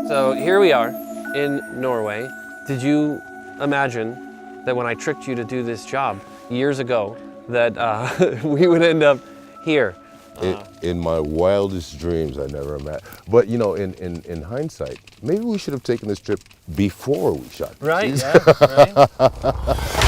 So here we are in Norway. Did you imagine that when I tricked you to do this job years ago, that we would end up here? In my wildest dreams, I never imagined. But you know, in hindsight, maybe we should have taken this trip before we shot this. Right, yeah, right.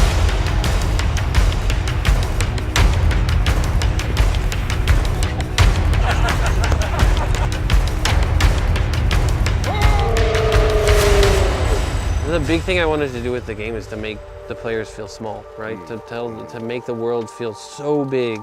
The big thing I wanted to do with the game is to make the players feel small, right? To make the world feel so big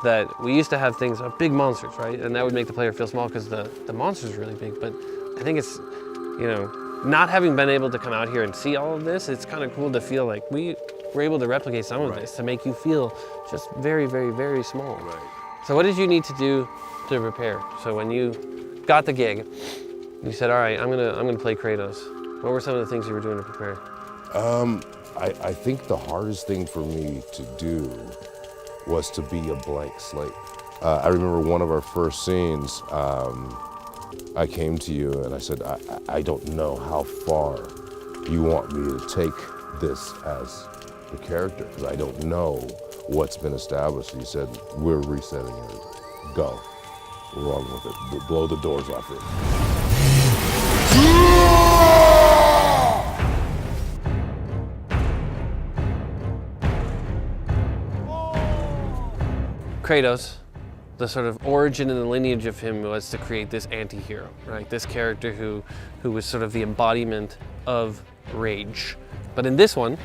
that we used to have things, big monsters, right? And that would make the player feel small because the monsters are really big. But I think it's, you know, not having been able to come out here and see all of this, it's kind of cool to feel like we were able to replicate some of this to make you feel just very, very, very small. Right. So what did you need to do to prepare? So when you got the gig, you said, all right, I'm gonna play Kratos. What were some of the things you were doing to prepare? I think the hardest thing for me to do was to be a blank slate. I remember one of our first scenes, I came to you and I said, I don't know how far you want me to take this as the character, because I don't know what's been established. You said, we're resetting it. Go. We're rolling with it. Blow the doors off it. Kratos, the sort of origin and the lineage of him was to create this anti-hero, right? This character who was sort of the embodiment of rage. But in this one,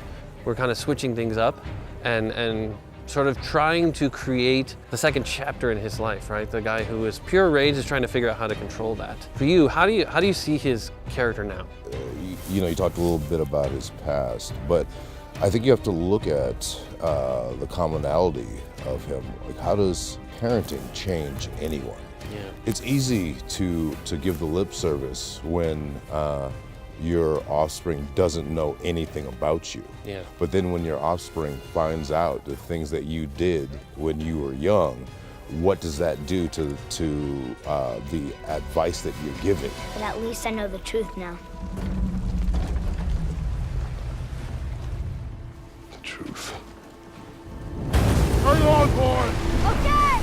we're kind of switching things up and sort of trying to create the second chapter in his life, right? The guy who is pure rage is trying to figure out how to control that. For you, how do you see his character now? You know, you talked a little bit about his past, but I think you have to look at the commonality of him. Like, how does parenting change anyone? Yeah. It's easy to give the lip service when your offspring doesn't know anything about you. Yeah. But then when your offspring finds out the things that you did when you were young, what does that do to the advice that you're giving? But at least I know the truth now. The truth. Are you on board? Okay!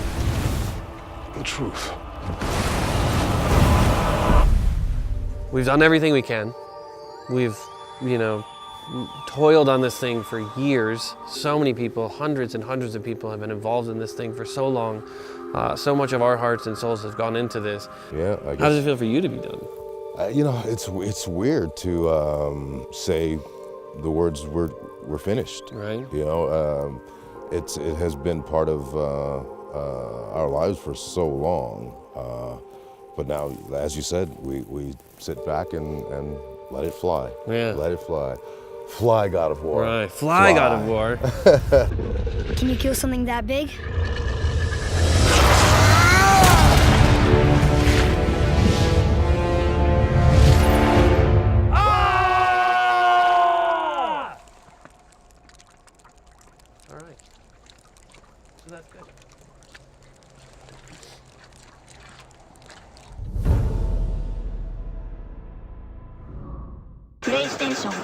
The truth. We've done everything we can. We've, you know, toiled on this thing for years. So many people, hundreds and hundreds of people have been involved in this thing for so long. So much of our hearts and souls have gone into this. Yeah, I guess. How does it feel for you to be done? You know, it's weird to say the words we're finished. Right. You know, it has been part of our lives for so long. But now, as you said, we sit back and let it fly. Yeah. Let it fly. Fly, God of War. Right. Fly, God of War. Can you kill something that big? All right. So that's good. PlayStation.